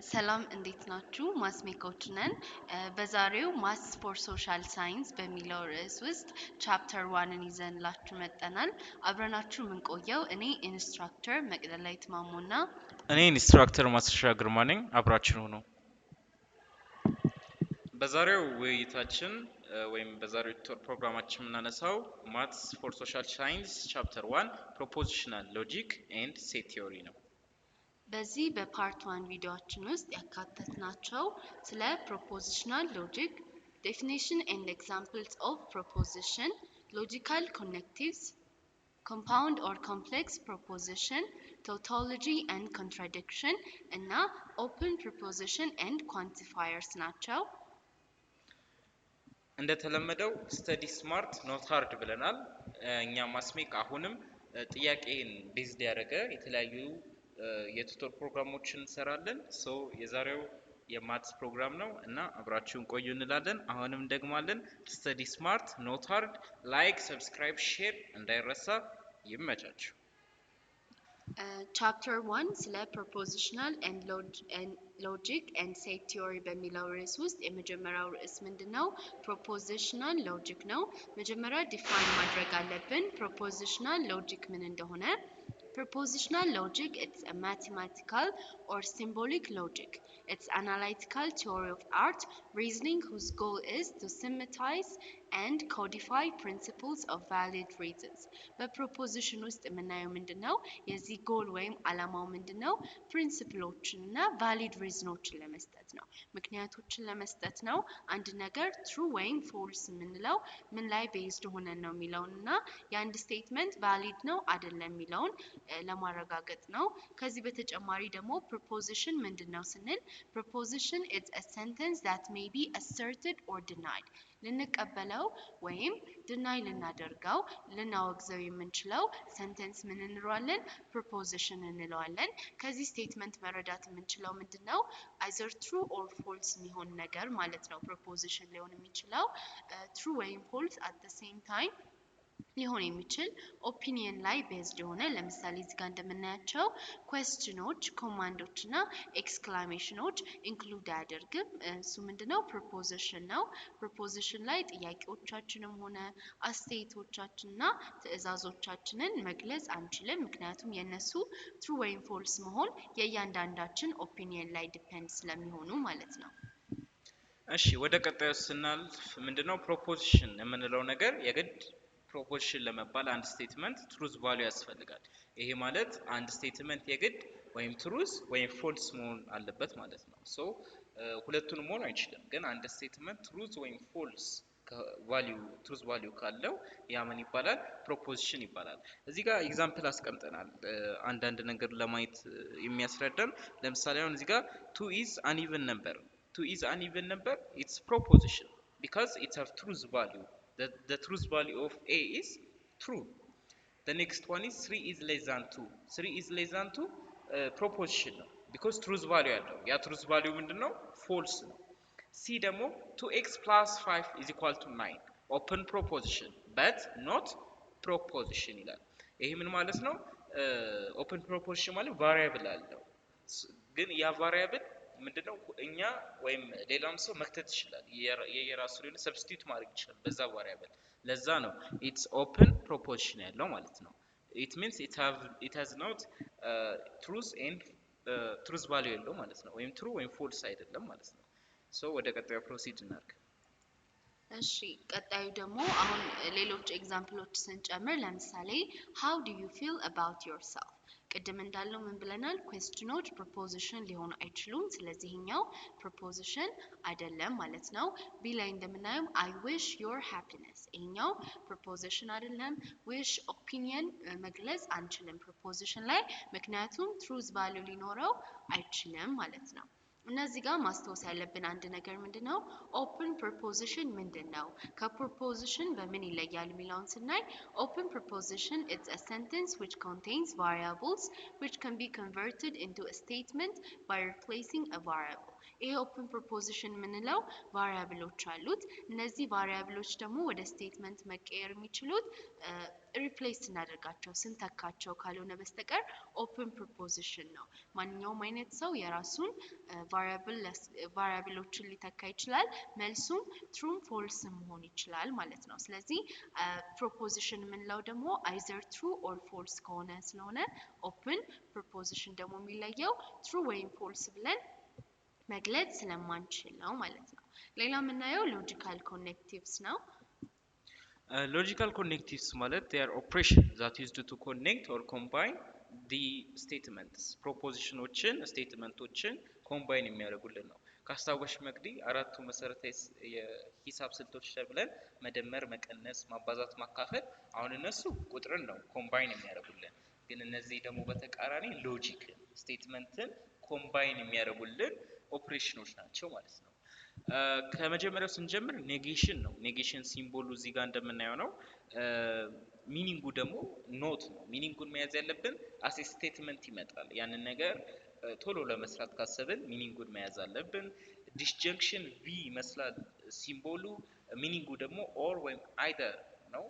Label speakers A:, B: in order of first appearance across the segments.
A: ሰላም እንዴት ናችሁ? ማስሜኮች ነን። በዛሬው ማስ ፎር ሶሻል ሳይንስ በሚለው ርዕስ ውስጥ ቻፕተር 1ን ይዘንላችሁ መጥተናል። አብረናችሁ የምንቆየው እኔ ኢንስትራክተር መቅደላዊት ማሞና
B: እኔ ኢንስትራክተር ማስሻ ግርማ ነኝ። አብራችን ሆኖ በዛሬው ውይይታችን ወይም በዛሬው ቱቶር ፕሮግራማችን የምናነሳው ማትስ ፎር ሶሻል ሳይንስ ቻፕተር 1 ፕሮፖዚሽናል ሎጂክ ኤንድ ሴት ቲዮሪ ነው።
A: በዚህ በፓርት 1 ቪዲዮአችን ውስጥ ያካተትናቸው ስለ ፕሮፖዚሽናል ሎጂክ፣ ዴፊኒሽን ኤንድ ኤግዛምፕልስ ኦፍ ፕሮፖዚሽን፣ ሎጂካል ኮኔክቲቭስ፣ compound or complex proposition, tautology and contradiction እና open proposition and quantifiers ናቸው።
B: እንደተለመደው ስተዲ ስማርት ኖት ሃርድ ብለናል። እኛ ማስሜክ አሁንም ጥያቄን ቤዝድ ያደረገ የተለያዩ የቱቶር ፕሮግራሞችን እንሰራለን። ሶ የዛሬው የማትስ ፕሮግራም ነው እና አብራችሁን ቆዩ እንላለን። አሁንም ደግማለን። ስተዲ ስማርት ኖት ሃርድ፣ ላይክ፣ ሰብስክራይብ፣ ሼር እንዳይረሳ። ይመቻችሁ።
A: ቻፕተር 1 ስለ ፕሮፖዚሽናል ኤንድ ሎጂክ ኤንድ ሴት ቲዮሪ በሚለው ርዕስ ውስጥ የመጀመሪያው ርዕስ ምንድነው? ፕሮፖዚሽናል ሎጂክ ነው። መጀመሪያ ዲፋይን ማድረግ አለብን ፕሮፖዚሽናል ሎጂክ ምን እንደሆነ። Propositional logic, it's a mathematical or symbolic logic. It's analytical theory of art, reasoning whose goal is to systematize and codify principles of valid reasons. በፕሮፖዚሽን ውስጥ የምናየው ምንድነው? የዚህ ጎል ወይም አላማው ምንድነው? ፕሪንሲፕሎችን እና ቫሊድ ሪዝኖችን ለመስጠት ነው። ምክንያቶችን ለመስጠት ነው። አንድ ነገር ትሩ ወይም ፎልስ የምንለው ምን ላይ ቤዝድ ሆነን ነው የሚለውንና የአንድ ስቴትመንት ቫሊድ ነው አይደለም የሚለውን ለማረጋገጥ ነው። ከዚህ በተጨማሪ ደግሞ ፕሮፖዚሽን ምንድነው ስንል ፕሮፖዚሽን is a sentence that may be asserted or denied. ልንቀበለው ወይም deny ልናደርገው ልናወግዘው የምንችለው ሰንተንስ ምን እንለዋለን? ፕሮፖዚሽን እንለዋለን። ከዚህ ስቴትመንት መረዳት የምንችለው ምንድነው? either true or false የሚሆን ነገር ማለት ነው። ፕሮፖዚሽን ሊሆን የሚችለው true ወይም false at the same time ሊሆን የሚችል ኦፒኒየን ላይ ቤዝድ የሆነ ለምሳሌ እዚህ ጋር እንደምናያቸው ኩዌስችኖች፣ ኮማንዶች እና ኤክስክላሜሽኖች ኢንክሉድ አያደርግም። እሱ ምንድነው? ፕሮፖዚሽን ነው። ፕሮፖዚሽን ላይ ጥያቄዎቻችንም ሆነ አስተያየቶቻችንና ትዕዛዞቻችንን መግለጽ አንችልም። ምክንያቱም የነሱ ትሩ ወይም ፎልስ መሆን የእያንዳንዳችን ኦፒኒየን ላይ ዲፔንድ ስለሚሆኑ ማለት ነው።
B: እሺ ወደ ቀጣዩ ስናልፍ ምንድነው ፕሮፖዚሽን የምንለው ነገር? የግድ ፕሮፖዚሽን ለመባል አንድ ስቴትመንት ትሩዝ ቫልዩ ያስፈልጋል። ይሄ ማለት አንድ ስቴትመንት የግድ ወይም ትሩዝ ወይም ፎልስ መሆን አለበት ማለት ነው። ሶ ሁለቱንም መሆን አይችልም። ግን አንድ ስቴትመንት ትሩዝ ወይም ፎልስ ቫልዩ ትሩዝ ቫልዩ ካለው ያ ምን ይባላል? ፕሮፖዚሽን ይባላል። እዚህ ጋር ኤግዛምፕል አስቀምጠናል አንዳንድ ነገር ለማየት የሚያስረዳን። ለምሳሌ አሁን እዚህ ጋር 2 is an even number. 2 is an even number, it's proposition because it has truth value. The truth value of A is true. The next one is 3 is less than 2. 3 is less than 2 proposition ነው because truth value ያለው ያ truth value ምንድነው? false ነው። C ደግሞ 2x plus 5 is equal to 9. open proposition but not proposition ይላል። ይሄ ምን ማለት ነው? open proposition ማለት variable አለው ግን ያ variable ምንድነው? እኛ ወይም ሌላም ሰው መክተት ይችላል። የራሱ ሊሆን ሰብስቲቱት ማድረግ ይችላል በዛ ቫሪያብል። ለዛ ነው it's open proposition ያለው ማለት ነው። it means it has not truth and truth value ያለው ማለት ነው። ወይም true ወይም false አይደለም ማለት ነው። ሶ ወደ ቀጣዩ ፕሮሲድ እናድርግ።
A: እሺ ቀጣዩ ደግሞ አሁን ሌሎች ኤግዛምፕሎች ስንጨምር ለምሳሌ how do you feel about yourself? ቅድም እንዳለው ምን ብለናል? ኩዌስችኖች ፕሮፖዚሽን ሊሆኑ አይችሉም። ስለዚህኛው ፕሮፖዚሽን አይደለም ማለት ነው። ቢ ላይ እንደምናየው I wish your happiness ይሄኛው ፕሮፖዚሽን አይደለም። wish ኦፒኒየን መግለጽ አንችልም ፕሮፖዚሽን ላይ ምክንያቱም ትሩዝ ቫልዩ ሊኖረው አይችልም ማለት ነው። እነዚህ ጋር ማስተዋወስ ያለብን አንድ ነገር ምንድነው? ኦፕን ፕሮፖዚሽን ምንድነው? ከፕሮፖዚሽን በምን ይለያል የሚለውን ስናይ ኦፕን ፕሮፖዚሽን it's a sentence which contains variables which can be converted into a statement by replacing a variable. ይሄ ኦፕን ፕሮፖዚሽን የምንለው ቫሪያብሎች አሉት። እነዚህ ቫሪያብሎች ደግሞ ወደ ስቴትመንት መቀየር የሚችሉት ሪፕሌስ ስናደርጋቸው ስንተካቸው ካልሆነ በስተቀር ኦፕን ፕሮፖዚሽን ነው። ማንኛውም አይነት ሰው የራሱን ቫሪያብሎችን ሊተካ ይችላል። መልሱም ትሩም ፎልስም መሆን ይችላል ማለት ነው። ስለዚህ ፕሮፖዚሽን የምንለው ደግሞ አይዘር ትሩ ኦር ፎልስ ከሆነ ስለሆነ ኦፕን ፕሮፖዚሽን ደግሞ የሚለየው ትሩ ወይም ፎልስ ብለን መግለጽ ስለማንችል ነው ማለት ነው። ሌላ የምናየው ሎጂካል ኮኔክቲቭስ ነው።
B: Logical connectives ማለት they are operation that used to connect or combine the statements propositionዎችን ስቴትመንቶችን ኮምባይን የሚያደርጉልን ነው። ካስታወሽ መግዲ አራቱ መሰረታዊ የሂሳብ ስልቶች ተብለን መደመር፣ መቀነስ፣ ማባዛት፣ ማካፈል አሁን እነሱ ቁጥርን ነው ኮምባይን የሚያደርጉልን። ግን እነዚህ ደግሞ በተቃራኒ ሎጂክ ስቴትመንትን ኮምባይን የሚያደርጉልን ኦፕሬሽኖች ናቸው ማለት ነው። ከመጀመሪያው ስንጀምር ኔጌሽን ነው። ኔጌሽን ሲምቦሉ እዚህ ጋር እንደምናየው ነው። ሚኒንጉ ደግሞ ኖት ነው። ሚኒንጉን መያዝ ያለብን አስ ስቴትመንት ይመጣል። ያንን ነገር ቶሎ ለመስራት ካሰብን ሚኒንጉን መያዝ አለብን። ዲስጀንክሽን ቪ ይመስላል ሲምቦሉ። ሚኒንጉ ደግሞ ኦር ወይም አይደር ነው።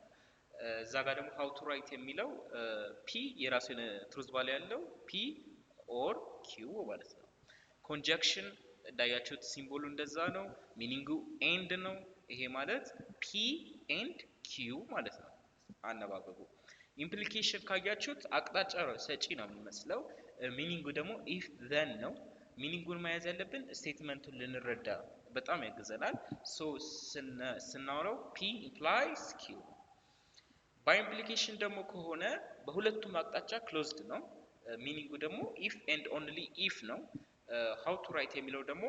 B: እዛ ጋር ደግሞ ሃው ቱ ራይት የሚለው ፒ የራሱ ትሩዝ ቫልዩ ያለው ፒ ኦር ኪው ማለት ነው። ኮንጀክሽን እንዳያችሁት ሲምቦሉ እንደዛ ነው። ሚኒንጉ ኤንድ ነው። ይሄ ማለት ፒ ኤንድ ኪው ማለት ነው አነባበቡ። ኢምፕሊኬሽን ካያችሁት አቅጣጫ ሰጪ ነው የሚመስለው። ሚኒንጉ ደግሞ ኢፍ ዘን ነው። ሚኒንጉን መያዝ ያለብን ስቴትመንቱን ልንረዳ በጣም ያግዘናል። ሶ ስናወራው ፒ ኢምፕላይስ ኪው። ባይ ኢምፕሊኬሽን ደግሞ ከሆነ በሁለቱም አቅጣጫ ክሎዝድ ነው። ሚኒንጉ ደግሞ ኢፍ ኤንድ ኦንሊ ኢፍ ነው። how to write የሚለው ደግሞ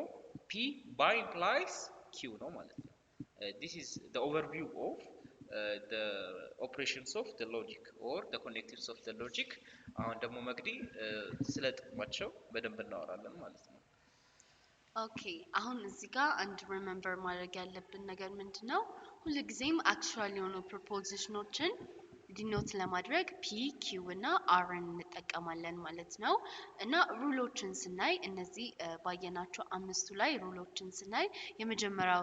B: p by implies q ነው ማለት ነው። this is the overview of the operations of the logic or the connectives of the logic። አሁን ደግሞ መግዲ ስለ ጥቅማቸው በደንብ እናወራለን ማለት ነው።
A: ኦኬ አሁን እዚህ ጋር አንድ ሪሜምበር ማድረግ ያለብን ነገር ምንድነው? ሁልጊዜም አክቹዋሊ የሆኑ ፕሮፖዚሽኖችን ዲኖት ለማድረግ ፒ ኪው እና አርን እንጠቀማለን ማለት ነው። እና ሩሎችን ስናይ እነዚህ ባየናቸው አምስቱ ላይ ሩሎችን ስናይ የመጀመሪያው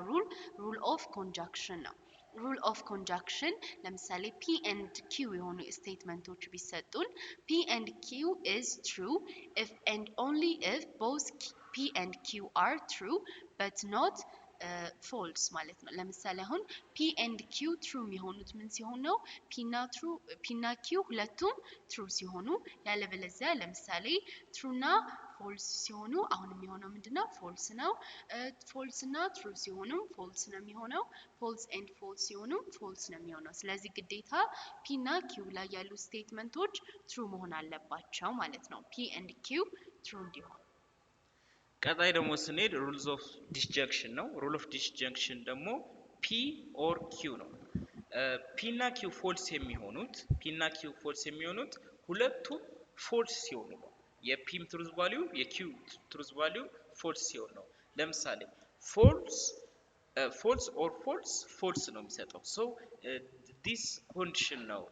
A: ሩል ኦፍ ኮንጃክሽን ነው። ሩል ኦፍ ኮንጃክሽን ለምሳሌ ፒ ኤንድ ኪው የሆኑ ስቴትመንቶች ቢሰጡን ፒ ኤንድ ኪው ኢዝ ትሩ ኢፍ ኤንድ ኦንሊ ኢፍ ቦዝ ፒ ኤንድ ኪው አር ትሩ በት ኖት ፎልስ ማለት ነው። ለምሳሌ አሁን ፒ ኤንድ ኪው ትሩ የሚሆኑት ምን ሲሆን ነው? ፒ እና ኪው ሁለቱም ትሩ ሲሆኑ፣ ያለበለዚያ ለምሳሌ ትሩና ፎልስ ሲሆኑ አሁን የሚሆነው ምንድነው? ፎልስ ነው። ፎልስ እና ትሩ ሲሆኑም ፎልስ ነው የሚሆነው። ፎልስ ኤንድ ፎልስ ሲሆኑም ፎልስ ነው የሚሆነው። ስለዚህ ግዴታ ፒ እና ኪው ላይ ያሉ ስቴትመንቶች ትሩ መሆን አለባቸው ማለት ነው። ፒ ኤንድ ኪው ትሩ እንዲሆን።
B: ቀጣይ ደግሞ ስንሄድ ሩልስ ኦፍ ዲስጀንክሽን ነው። ሩል ኦፍ ዲስጀንክሽን ደግሞ ፒ ኦር ኪው ነው። ፒ እና ኪው ፎልስ የሚሆኑት ሁለቱም ፎልስ ሲሆኑ ነው። የፒም ትሩዝ ቫልዩ የኪው ትሩዝ ቫልዩ ፎልስ ሲሆን ነው። ለምሳሌ ፎልስ ኦር ፎልስ ነው የሚሰጠው። ሶ ዲስ ኮንዲሽን ነው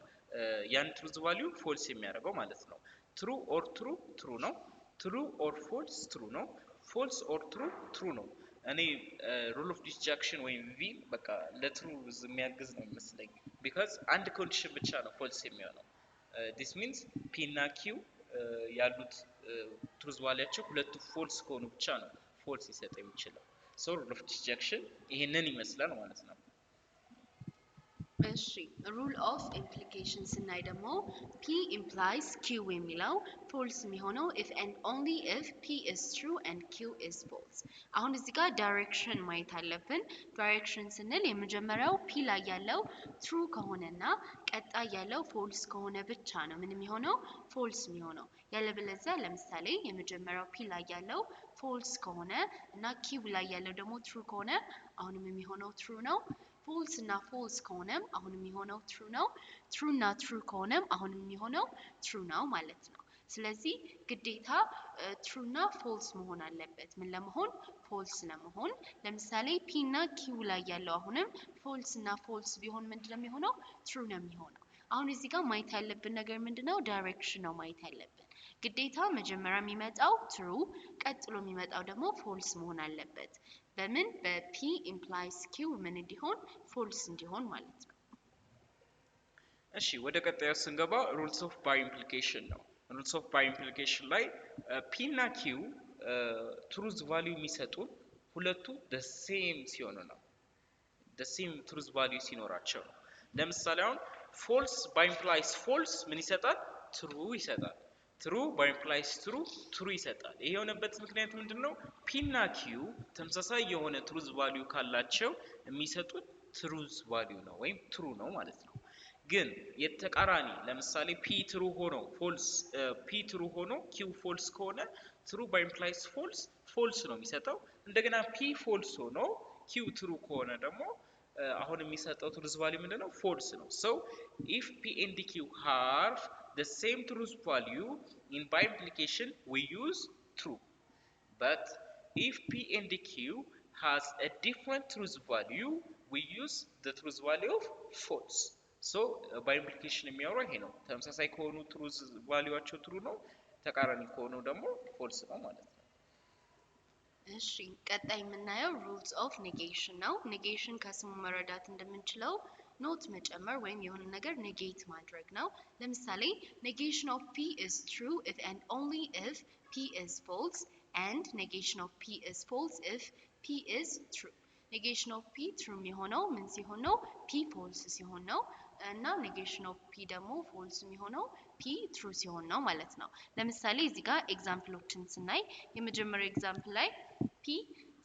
B: ያን ትሩዝ ቫልዩ ፎልስ የሚያደርገው ማለት ነው። ትሩ ኦር ትሩ ነው። ትሩ ኦር ፎልስ ትሩ ነው። ፎልስ ኦር ትሩ ነው። እኔ ሩል ኦፍ ዲስጃንክሽን ወይም ቪ በቃ ለትሩ የሚያግዝ ነው የሚመስለኝ። ቢካዝ አንድ ኮንዲሽን ብቻ ነው ፎልስ የሚሆነው። ዲስ ሚንስ ፒ እና ኪው ያሉት ትሩዝ ቫልያቸው ሁለቱ ፎልስ ከሆኑ ብቻ ነው ፎልስ ሊሰጥ የሚችለው። ሶ ሩል ኦፍ ዲስጃንክሽን ይሄንን ይመስላል ማለት ነው።
A: እሺ ሩል ኦፍ ኢምፕሊኬሽን ስናይ ደግሞ ፒ ኢምፕላይስ ኪው የሚለው ፎልስ የሚሆነው ኢፍ ኤንድ ኦንሊ ኢፍ ፒ ኢዝ ትሩ ኤንድ ኪው ኢዝ ፎልስ። አሁን እዚህ ጋር ዳይሬክሽን ማየት አለብን። ዳይሬክሽን ስንል የመጀመሪያው ፒ ላይ ያለው ትሩ ከሆነና ቀጣይ ያለው ፎልስ ከሆነ ብቻ ነው ምን የሚሆነው? ፎልስ የሚሆነው። ያለበለዚያ ለምሳሌ የመጀመሪያው ፒ ላይ ያለው ፎልስ ከሆነ እና ኪው ላይ ያለው ደግሞ ትሩ ከሆነ አሁንም የሚሆነው ትሩ ነው። ፎልስ እና ፎልስ ከሆነም አሁንም የሚሆነው ትሩ ነው። ትሩ እና ትሩ ከሆነም አሁንም የሚሆነው ትሩ ነው ማለት ነው። ስለዚህ ግዴታ ትሩ እና ፎልስ መሆን አለበት። ምን ለመሆን? ፎልስ ለመሆን። ለምሳሌ ፒ እና ኪው ላይ ያለው አሁንም ፎልስ እና ፎልስ ቢሆን ምንድነው የሚሆነው? ትሩ ነው የሚሆነው። አሁን እዚህ ጋር ማየት ያለብን ነገር ምንድነው? ዳይሬክሽን ነው ማየት ያለብን። ግዴታ መጀመሪያ የሚመጣው true ቀጥሎ የሚመጣው ደግሞ false መሆን አለበት። በምን በp implies q ምን እንዲሆን false እንዲሆን ማለት ነው።
B: እሺ ወደ ቀጣዩ ስንገባ rules of by implication ነው። rules of by implication ላይ p እና q truth value የሚሰጡን ሁለቱ the same ሲሆኑ ነው። the same truth value ሲኖራቸው ነው። ለምሳሌ አሁን false by implies false ምን ይሰጣል? true ይሰጣል። true by implies true ይሰጣል። ይሄ የሆነበት ምክንያት ምንድነው? p እና q ተመሳሳይ የሆነ truth value ካላቸው የሚሰጡት truth value ነው ወይም true ነው ማለት ነው። ግን የተቃራኒ ለምሳሌ p true ሆኖ false p true ሆኖ q false ከሆነ true by implies false ነው የሚሰጠው። እንደገና p false ሆኖ q true ከሆነ ደግሞ አሁን የሚሰጠው truth value ምንድነው? false ነው። so if p and q have the same truth value in by implication we use true, but if p and q has a different truth value we use the truth value of false. so by implication የሚያወራው ይሄ ነው። ተመሳሳይ ከሆኑ truth valueአቸው true ነው፣ ተቃራኒ ከሆኑ ደግሞ false ነው ማለት ነው።
A: እሺ ቀጣይ የምናየው rules of negation ነው። negation ከስሙ መረዳት እንደምንችለው ኖት መጨመር ወይም የሆነ ነገር ኔጌት ማድረግ ነው። ለምሳሌ negation of p is true if and only if p is false and negation of p is false if p is true. negation of p true የሚሆነው ምን ሲሆን ነው? p false ሲሆን ነው። እና negation of p ደግሞ false የሚሆነው p true ሲሆን ነው ማለት ነው። ለምሳሌ እዚህ ጋር ኤግዛምፕሎችን ስናይ የመጀመሪያው ኤግዛምፕል ላይ p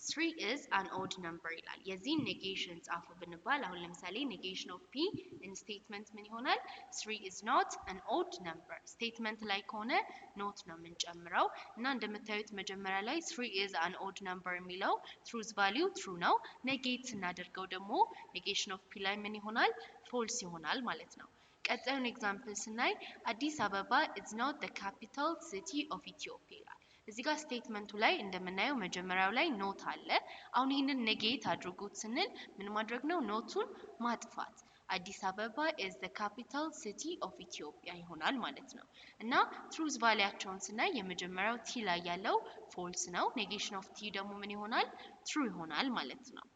A: 3 is an odd number ይላል። የዚህ ኔጌሽን ጻፉ ብንባል አሁን ለምሳሌ negation of p in statement ምን ይሆናል? 3 is not an odd number statement ላይ ከሆነ ኖት ነው የምንጨምረው እና እንደምታዩት መጀመሪያ ላይ 3 is an odd number የሚለው truth value true ነው። ኔጌት ስናደርገው ደግሞ negation of p ላይ ምን ይሆናል? false ይሆናል ማለት ነው። ቀጣዩን ኤግዛምፕል ስናይ አዲስ አበባ is not the capital city of Ethiopia ይላል። እዚህ ጋር ስቴትመንቱ ላይ እንደምናየው መጀመሪያው ላይ ኖት አለ። አሁን ይህንን ኔጌት አድርጉት ስንል ምን ማድረግ ነው? ኖቱን ማጥፋት። አዲስ አበባ is the capital city of Ethiopia ይሆናል ማለት ነው። እና truth value-አቸውን ስናይ የመጀመሪያው ቲ ላይ ያለው false ነው። negation of t ደግሞ ምን ይሆናል? true ይሆናል ማለት ነው።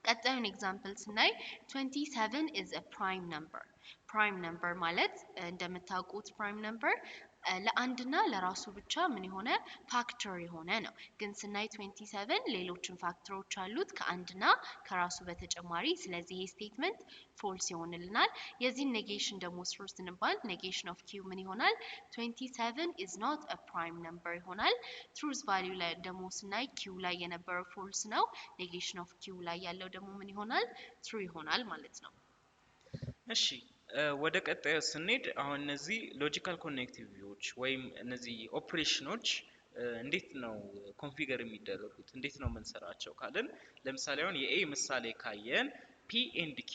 A: ቀጣዩን ኤግዛምፕል ስናይ 27 is a prime number prime number ማለት እንደምታውቁት prime number ለአንድና ለራሱ ብቻ ምን የሆነ ፋክተር የሆነ ነው። ግን ስናይ 27 ሌሎችን ፋክተሮች አሉት ከአንድና ከራሱ በተጨማሪ። ስለዚህ ይሄ ስቴትመንት ፎልስ ይሆንልናል። የዚህ ኔጌሽን ደግሞ ስሩ ስንባል negation of q ምን ይሆናል? 27 is not a prime number ይሆናል። truth value ላይ ደግሞ ስናይ q ላይ የነበረው ፎልስ ነው። negation of q ላይ ያለው ደግሞ ምን ይሆናል? true ይሆናል ማለት ነው።
B: እሺ ወደ ቀጣዩ ስንሄድ አሁን እነዚህ ሎጂካል ኮኔክቲቪቲዎች ወይም እነዚህ ኦፕሬሽኖች እንዴት ነው ኮንፊገር የሚደረጉት? እንዴት ነው የምንሰራቸው ካለን ለምሳሌ አሁን የኤ ምሳሌ ካየን p and q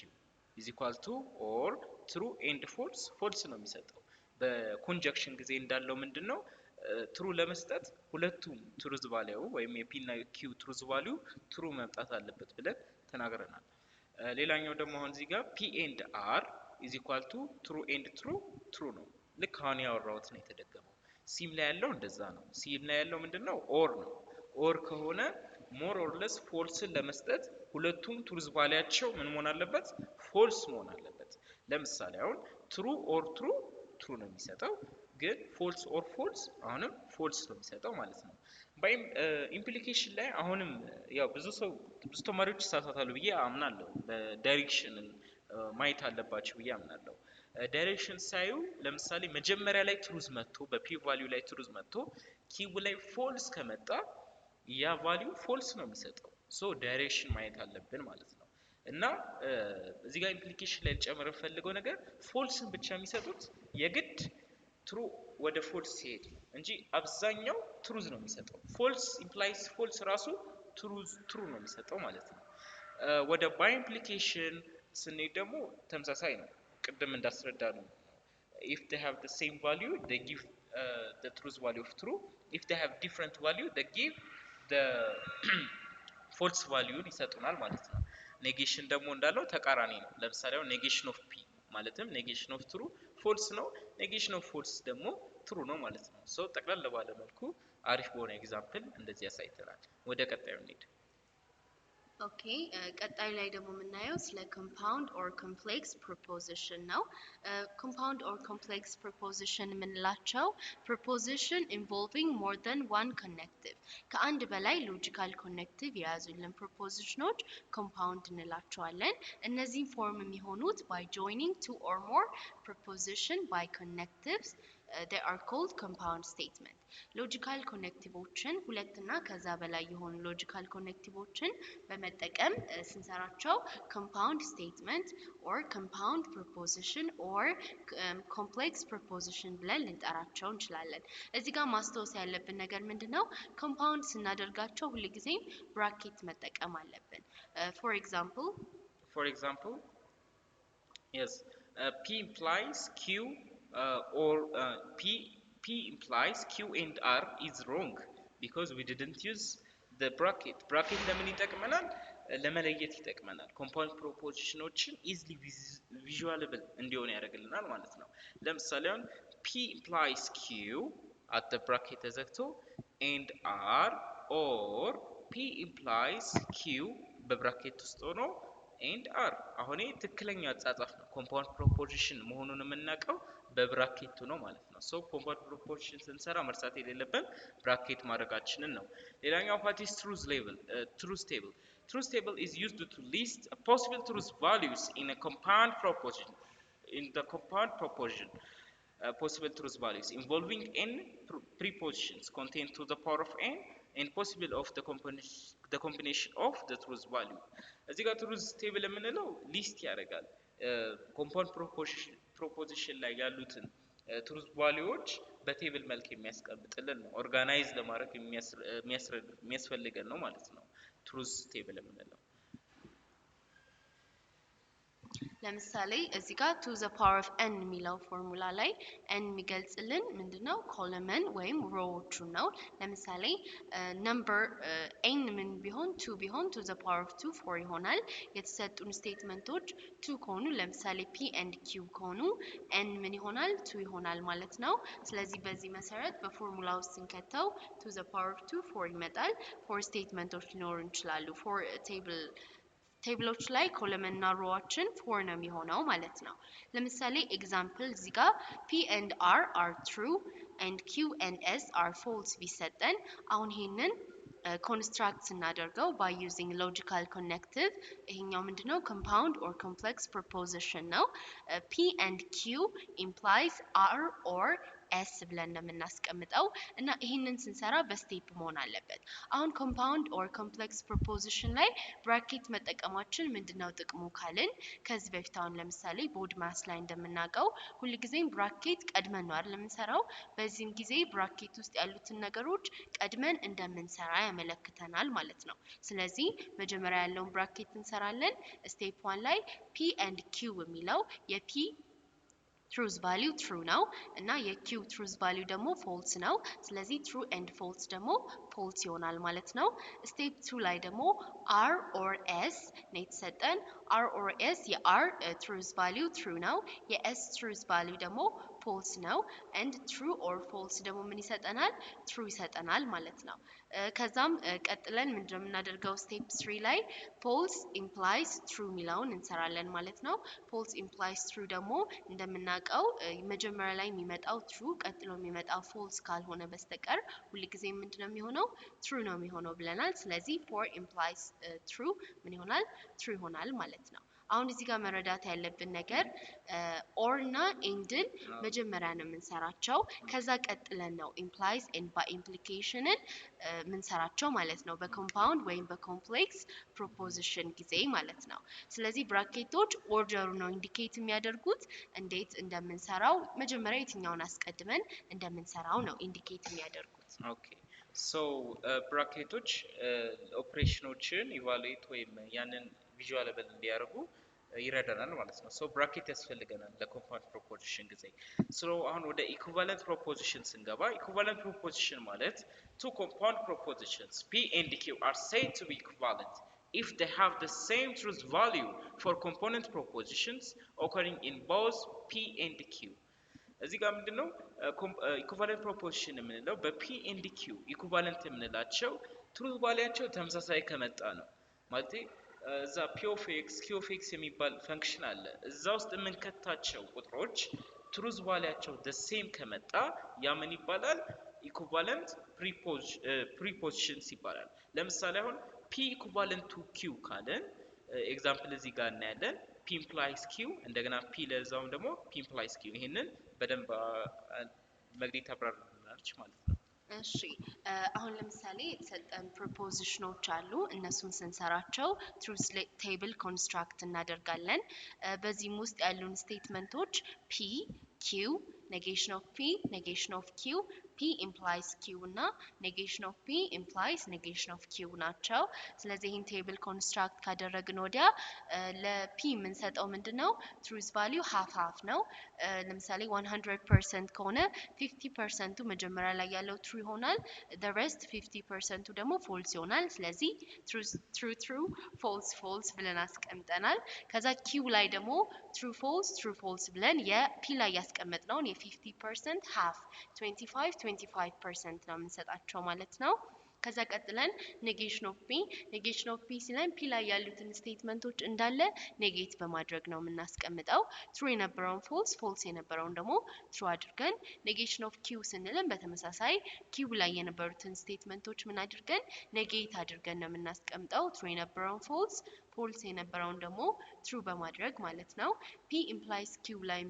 B: is equal to or true and false ነው የሚሰጠው። በኮንጀክሽን ጊዜ እንዳለው ምንድነው true ለመስጠት ሁለቱም truth value ወይም የp እና q truth value true መምጣት አለበት ብለን ተናግረናል። ሌላኛው ደግሞ አሁን እዚህ ጋር p and r is equal to true and true ነው። ልክ አሁን ያወራሁት ነው የተደገመው። ሲም ላይ ያለው እንደዛ ነው። ሲም ላይ ያለው ምንድነው? ኦር ነው። ኦር ከሆነ ሞር ኦር ለስ ፎልስን ለመስጠት ሁለቱም truth value-አቸው ምን መሆን አለበት? ፎልስ መሆን አለበት። ለምሳሌ አሁን true or true ነው የሚሰጠው፣ ግን false or false አሁንም false ነው የሚሰጠው ማለት ነው። ባይም ኢምፕሊኬሽን ላይ አሁንም ያው ብዙ ተማሪዎች ይሳሳታሉ ብዬ አምናለሁ። በዳይሬክሽንን ማየት አለባቸው ብዬ አምናለሁ። ዳይሬክሽን ሳዩ ለምሳሌ መጀመሪያ ላይ ትሩዝ መጥቶ በፒ ቫልዩ ላይ ትሩዝ መጥቶ ኪው ላይ ፎልስ ከመጣ ያ ቫልዩ ፎልስ ነው የሚሰጠው። ሶ ዳይሬክሽን ማየት አለብን ማለት ነው። እና እዚህ ጋር ኢምፕሊኬሽን ላይ ልጨምር ፈልገው ነገር ፎልስን ብቻ የሚሰጡት የግድ ትሩ ወደ ፎልስ ሲሄድ እንጂ አብዛኛው ትሩዝ ነው የሚሰጠው። ፎልስ ኢምፕላይስ ፎልስ ራሱ ትሩ ነው የሚሰጠው ማለት ነው። ወደ ባይ ኢምፕሊኬሽን ስንሄድ ደግሞ ተመሳሳይ ነው። ቅድም እንዳስረዳ ነው if they have the same value they give the truth value of true, if they have different value they give the false value ይሰጡናል ማለት ነው። ኔጌሽን ደግሞ እንዳለው ተቃራኒ ነው። ለምሳሌ ኔጌሽን ኦፍ p ማለትም ኔጌሽን ኦፍ ትሩ ፎልስ ነው። ኔጌሽን ኦፍ ፎልስ ደግሞ ትሩ ነው ማለት ነው። ሶ ጠቅላላ ባለ መልኩ አሪፍ በሆነ ኤግዛምፕል እንደዚህ ያሳይተናል። ወደ ቀጣዩ እንሂድ።
A: ኦኬ ቀጣዩ ላይ ደግሞ የምናየው ስለ ኮምፓውንድ ኦር ኮምፕሌክስ ፕሮፖዚሽን ነው። ኮምፓውንድ ኦር ኮምፕሌክስ ፕሮፖዚሽን የምንላቸው ፕሮፖዚሽን ኢንቮልቪንግ ሞር ዛን ዋን ኮኔክቲቭ ከአንድ በላይ ሎጂካል ኮኔክቲቭ የያዙልን ፕሮፖዚሽኖች ኮምፓውንድ እንላቸዋለን። እነዚህም ፎርም የሚሆኑት ባይ ጆይኒንግ ቱ ኦር ሞር ፕሮፖዚሽን ባይ ኮኔክቲቭስ they are called compound statement ሎጂካል ኮኔክቲቮችን ሁለትና ከዛ በላይ የሆኑ ሎጂካል ኮኔክቲቮችን በመጠቀም ስንሰራቸው ኮምፓውንድ ስቴትመንት ኦር ኮምፓውንድ ፕሮፖዚሽን ኦር ኮምፕሌክስ ፕሮፖዚሽን ብለን ልንጠራቸው እንችላለን። እዚህ ጋር ማስታወስ ያለብን ነገር ምንድነው? ኮምፓውንድ ስናደርጋቸው ሁልጊዜም ብራኬት መጠቀም አለብን። for example
B: yes P implies Q or P implies Q and R is wrong because we didn't use the bracket ለምን ይጠቅመናል? ለመለየት ይጠቅመናል። ኮምፓውንድ ፕሮፖዚሽኖችን ኢዝሊ ቪዥዋለብል እንዲሆን ያደርግልናል ማለት ነው። ለምሳሌ አሁን P implies Q at the bracket ተዘግቶ and R or P implies Q በብራኬት ውስጥ ሆኖ and R አሁን ትክክለኛ አጻጻፍ ነው። ኮምፓውንድ ፕሮፖዚሽን መሆኑን የምናውቀው በብራኬቱ ነው ማለት ነው። ሶ ኮምፓውንድ ፕሮፖዚሽን ስንሰራ መርሳት የሌለብን ብራኬት ማድረጋችንን ነው። ሌላኛው what is truth label truth table truth table is used to list possible truth values in a compound proposition possible truth values involving n prepositions contained to the power of n and possible of the combination of the truth value እዚህ ጋር truth table የምንለው ሊስት ያደርጋል ኮምፓውንድ ፕሮፖዚሽን ላይ ያሉትን ትሩዝ ቫልዩዎች በቴብል መልክ የሚያስቀምጥልን ነው። ኦርጋናይዝ ለማድረግ የሚያስፈልገን ነው ማለት ነው ትሩዝ ቴብል የምንለው።
A: ለምሳሌ እዚህ ጋር to the power of n የሚለው ፎርሙላ ላይ n የሚገልጽልን ምንድነው? ኮለመን ወይም ሮዎቹን ነው። ለምሳሌ ነምበር n ምን ቢሆን 2 ቢሆን to the power of 2 4 ይሆናል። የተሰጡን ስቴትመንቶች 2 ከሆኑ ለምሳሌ p and q ከሆኑ n ምን ይሆናል? 2 ይሆናል ማለት ነው። ስለዚህ በዚህ መሰረት በፎርሙላ ውስጥ ስንከተው to the power of 2 4 ይመጣል። 4 ስቴትመንቶች ሊኖሩ ይችላሉ። 4 ቴብሎች ላይ ኮለመን እና ሮዎችን 4 ነው የሚሆነው ማለት ነው። ለምሳሌ ኤግዛምፕል እዚህ ጋር p and r are true and q and s are false ቢሰጠን አሁን ይሄንን ኮንስትራክት ስናደርገው by using logical connective ይሄኛው ምንድነው? compound or complex proposition ነው። p and q implies r or s ብለን ነው የምናስቀምጠው እና ይሄንን ስንሰራ በስቴፕ መሆን አለበት። አሁን ኮምፓውንድ ኦር ኮምፕሌክስ ፕሮፖዚሽን ላይ ብራኬት መጠቀማችን ምንድነው ጥቅሙ ካልን ከዚህ በፊት አሁን ለምሳሌ ቦርድ ማስ ላይ እንደምናውቀው ሁልጊዜም ብራኬት ቀድመን ነው አይደል የምንሰራው። በዚህም ጊዜ ብራኬት ውስጥ ያሉትን ነገሮች ቀድመን እንደምንሰራ ያመለክተናል ማለት ነው። ስለዚህ መጀመሪያ ያለውን ብራኬት እንሰራለን። ስቴፕ 1 ላይ p and q የሚለው የp truth value true ነው እና የq truth value ደግሞ false ነው። ስለዚህ true and false ደግሞ false ይሆናል ማለት ነው። ስቴፕ 2 ላይ ደግሞ r or s ነው የተሰጠን። r or s የr truth value true ነው። የs truth value ደግሞ false ነው and true or false ደግሞ ምን ይሰጠናል? true ይሰጠናል ማለት ነው። ከዛም ቀጥለን ምንድነው የምናደርገው? ስቴፕ 3 ላይ false implies true የሚለውን እንሰራለን ማለት ነው። false implies true ደግሞ እንደምናውቀው መጀመሪያ ላይ የሚመጣው true ቀጥሎ የሚመጣው false ካልሆነ በስተቀር ሁልጊዜ ምንድነው የሚሆነው? true ነው የሚሆነው ብለናል። ስለዚህ for implies true ምን ይሆናል? true ይሆናል ማለት ነው። አሁን እዚህ ጋር መረዳት ያለብን ነገር ኦር እና ኤንድን መጀመሪያ ነው የምንሰራቸው። ከዛ ቀጥለን ነው implies and by implication ምንሰራቸው ማለት ነው በኮምፓውንድ ወይም በኮምፕሌክስ ፕሮፖዚሽን ጊዜ ማለት ነው። ስለዚህ ብራኬቶች ኦርደሩ ነው ኢንዲኬት የሚያደርጉት እንዴት እንደምንሰራው መጀመሪያ የትኛውን አስቀድመን እንደምንሰራው ነው ኢንዲኬት የሚያደርጉት።
B: ኦኬ ሶ ብራኬቶች ኦፕሬሽኖችን ኢቫሉዌት ወይም ያንን ቪዥዋለብል እንዲያደርጉ ይረዳናል ማለት ነው። ሶ ብራኬት ያስፈልገናል ለኮምፓውንድ ፕሮፖዚሽን ጊዜ። ሶ አሁን ወደ ኢኩቫለንት ፕሮፖዚሽን ስንገባ ኢኩቫለንት ፕሮፖዚሽን ማለት two compound propositions p and q are said to be equivalent if they have the same truth value for component propositions occurring in both p and q እዚህ ጋር ምንድነው ኢኩቫለንት ፕሮፖዚሽን የምንለው በፒ ኤንድ ኪው ኢኩቫለንት የምንላቸው ትሩዝ ቫልያቸው ተመሳሳይ ከመጣ ነው። ማለት እዛ ፒ ኦፍ ኤክስ ኪው ኦፍ ኤክስ የሚባል ፈንክሽን አለ። እዛ ውስጥ የምንከታቸው ቁጥሮች ትሩዝ ቫልያቸው ሴም ከመጣ ያ ምን ይባላል? ኢኩቫለንት ፕሪፖዚሽንስ ይባላል። ለምሳሌ አሁን ፒ ኢኩቫለንት ቱ ኪው ካለን ኤግዛምፕል እዚህ ጋር እናያለን። ፒ ኢምፕላይስ ኪው እንደገና ፒ ለዛውም ደግሞ ፒ ኢምፕላይስ ኪው። ይሄንን በደንብ መግዴት አብራራለች ማለት ነው።
A: እሺ አሁን ለምሳሌ የተሰጠን ፕሮፖዚሽኖች አሉ። እነሱን ስንሰራቸው ትሩዝ ቴብል ኮንስትራክት እናደርጋለን። በዚህም ውስጥ ያሉን ስቴትመንቶች ፒ ኪው negation of p negation of q p implies q እና negation of p implies negation of q ናቸው። ስለዚህ ይህን ቴብል ኮንስትራክት ካደረግን ወዲያ ለp የምንሰጠው ምንድነው? ትሩዝ ቫልዩ ሃፍ ሃፍ ነው። ለምሳሌ 100% ከሆነ 50%ቱ መጀመሪያ ላይ ያለው ትሩ ይሆናል። the rest 50%ቱ ደግሞ ፎልስ ይሆናል። ስለዚህ true false false ብለን አስቀምጠናል። ከዛ q ላይ ደግሞ true false ብለን የp ላይ ያስቀመጥነውን የ50% half 25% ነው የምንሰጣቸው ማለት ነው። ከዛ ቀጥለን negation of p ሲለን p ላይ ያሉትን ስቴትመንቶች እንዳለ ኔጌት በማድረግ ነው የምናስቀምጠው። true የነበረውን false የነበረውን ደግሞ true አድርገን negation of q ስንልም በተመሳሳይ q ላይ የነበሩትን ስቴትመንቶች ምን አድርገን ኔጌት አድርገን ነው የምናስቀምጠው። true የነበረውን false የነበረውን ደግሞ true በማድረግ ማለት ነው። p implies q ላይ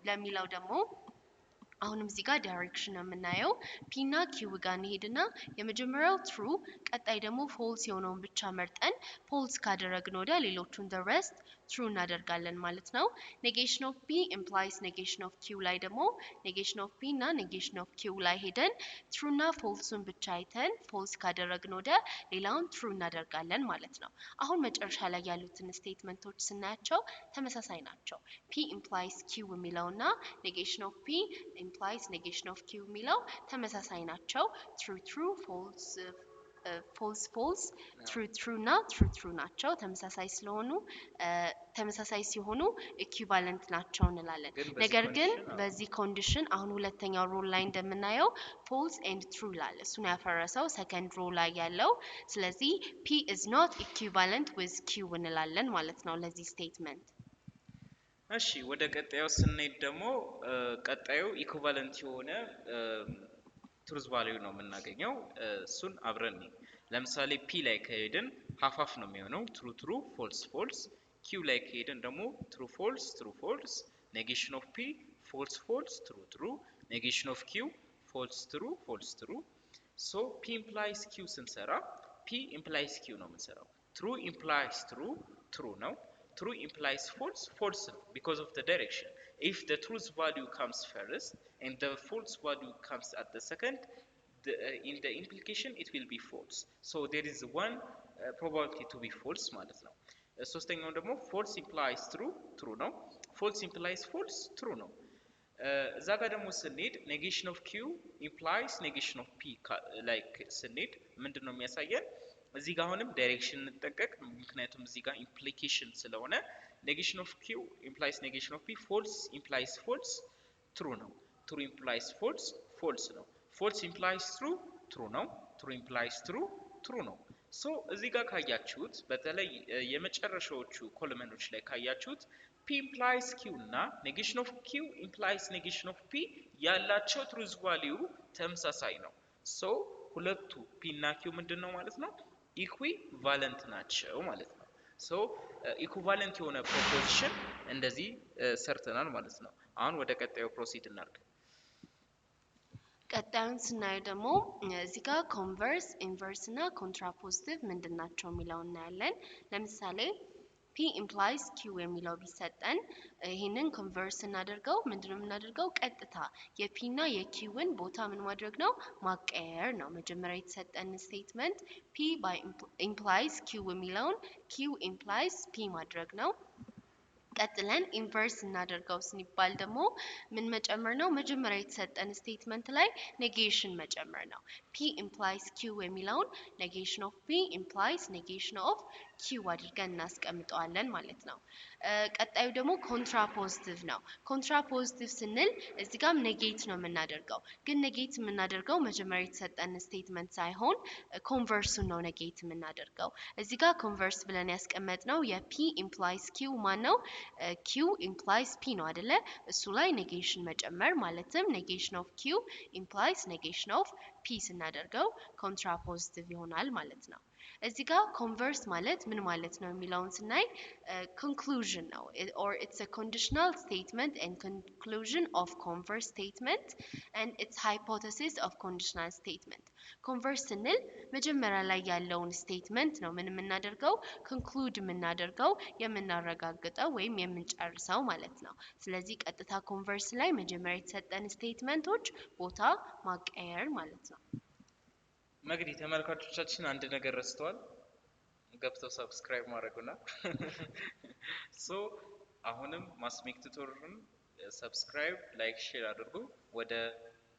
A: ለሚለው ደግሞ አሁንም እዚህ ጋር ዳይሬክሽን ነው የምናየው። ፒ እና ኪው ጋር እንሄድና የመጀመሪያው ትሩ ቀጣይ ደግሞ ፎልስ የሆነውን ብቻ መርጠን ፎልስ ካደረግን ወዲያ ሌሎቹን the rest ትሩ እናደርጋለን ማለት ነው። negation of p implies negation of q ላይ ደግሞ negation of p እና negation of q ላይ ሄደን ትሩ እና ፎልሱን ብቻ አይተን ፎልስ ካደረግን ወዲያ ሌላውን ትሩ እናደርጋለን ማለት ነው። አሁን መጨረሻ ላይ ያሉትን ስቴትመንቶች ስናያቸው ተመሳሳይ ናቸው። p implies q የሚለውና negation of p implies negation of q የሚለው ተመሳሳይ ናቸው። true false true እና true ናቸው። ተመሳሳይ ሲሆኑ ኢኩቫለንት ናቸው እንላለን። ነገር ግን በዚህ ኮንዲሽን አሁን ሁለተኛው ሩል ላይ እንደምናየው false and true ይላል። እሱን ያፈረሰው ሰከንድ ሩል ላይ ያለው። ስለዚህ p is not equivalent with q እንላለን ማለት ነው ለዚህ ስቴትመንት።
B: እሺ ወደ ቀጣዩ ስንሄድ ደግሞ ቀጣዩ ኢኩቫለንት የሆነ ትሩዝ ቫልዩ ነው የምናገኘው። እሱን አብረን ለምሳሌ ፒ ላይ ከሄድን ሃፍ ሃፍ ነው የሚሆነው ትሩ ፎልስ ፎልስ። ኪው ላይ ከሄድን ደግሞ ትሩ ፎልስ ኔጌሽን ኦፍ ፒ ፎልስ ትሩ ኔጌሽን ኦፍ ኪው ፎልስ ትሩ። ሶ ፒ ኢምፕላይስ ኪው ስንሰራ ፒ ኢምፕላይስ ኪው ነው የምንሰራው። ትሩ ኢምፕላይስ ትሩ ነው። True implies false because of the direction. If the truth value comes first and the false value comes at the second, in the implication it will be false. So there is one probability to be false ማለት ነው። ሶስተኛው ደግሞ false implies true ነው። false implies false true ነው። እዛ ጋር ደግሞ ስንሄድ negation of q implies negation of p like ስንሄድ ምንድነው የሚያሳየን? እዚህ ጋር አሁንም ዳይሬክሽን እንጠቀቅ፣ ምክንያቱም እዚህ ጋር ኢምፕሊኬሽን ስለሆነ negation of q implies negation of p false implies false true ነው። true implies false ነው። false implies true ነው። true implies true ነው። ሶ እዚህ ጋር ካያችሁት በተለይ የመጨረሻዎቹ ኮለመኖች ላይ ካያችሁት p implies q እና negation of q implies negation of p ያላቸው truth value ተመሳሳይ ነው። ሶ ሁለቱ p እና q ምንድነው ማለት ነው? ኢኩቫለንት ናቸው ማለት ነው። ሶ ኢኩቫለንት የሆነ ፕሮፖዚሽን እንደዚህ ሰርተናል ማለት ነው። አሁን ወደ ቀጣዩ ፕሮሲድ እናድርግ።
A: ቀጣዩን ስናየው ደግሞ እዚህ ጋር ኮንቨርስ ኢንቨርስ እና ኮንትራፖዚቲቭ ምንድናቸው የሚለው እናያለን። ለምሳሌ p implies q የሚለው ቢሰጠን ይሄንን ኮንቨርስ እናደርገው ምንድነው የምናደርገው? ቀጥታ የp እና የqን ቦታ ምን ማድረግ ነው? ማቀየር ነው። መጀመሪያ የተሰጠን ስቴትመንት p implies q የሚለውን q implies p ማድረግ ነው። ቀጥለን ኢንቨርስ እናደርገው ስንባል ደግሞ ምን መጨመር ነው? መጀመሪያ የተሰጠን ስቴትመንት ላይ ኔጌሽን መጨመር ነው። p implies q የሚለውን negation of p implies negation of ኪው አድርገን እናስቀምጠዋለን ማለት ነው። ቀጣዩ ደግሞ ኮንትራፖዚቲቭ ነው። ኮንትራፖዚቲቭ ስንል እዚህ ጋርም ኔጌት ነው የምናደርገው፣ ግን ኔጌት የምናደርገው መጀመሪያ የተሰጠን ስቴትመንት ሳይሆን ኮንቨርሱን ነው ኔጌት የምናደርገው። እዚህ ጋር ኮንቨርስ ብለን ያስቀመጥነው የፒ ኢምፕላይስ ኪው ማን ነው? ኪው ኢምፕላይስ ፒ ነው አይደለ? እሱ ላይ ኔጌሽን መጨመር ማለትም ኔጌሽን ኦፍ ኪው ኢምፕላይስ ኔጌሽን ኦፍ ፒ ስናደርገው ኮንትራፖዚቲቭ ይሆናል ማለት ነው። እዚህ ጋር ኮንቨርስ ማለት ምን ማለት ነው የሚለውን ስናይ conclusion ነው or it's a conditional statement and conclusion of converse statement and its hypothesis of conditional statement. converse ስንል መጀመሪያ ላይ ያለውን ስቴትመንት ነው ምን የምናደርገው conclude የምናደርገው የምናረጋግጠው ወይም የምንጨርሰው ማለት ነው። ስለዚህ ቀጥታ converse ላይ መጀመሪያ የተሰጠን ስቴትመንቶች ቦታ ማቀየር ማለት ነው።
B: መግዲ ተመልካቾቻችን አንድ ነገር ረስተዋል፣ ገብተው ሰብስክራይብ ማድረጉና ሶ አሁንም ማስሜክ ቱቶርን ሰብስክራይብ ላይክ ሼር አድርጉ። ወደ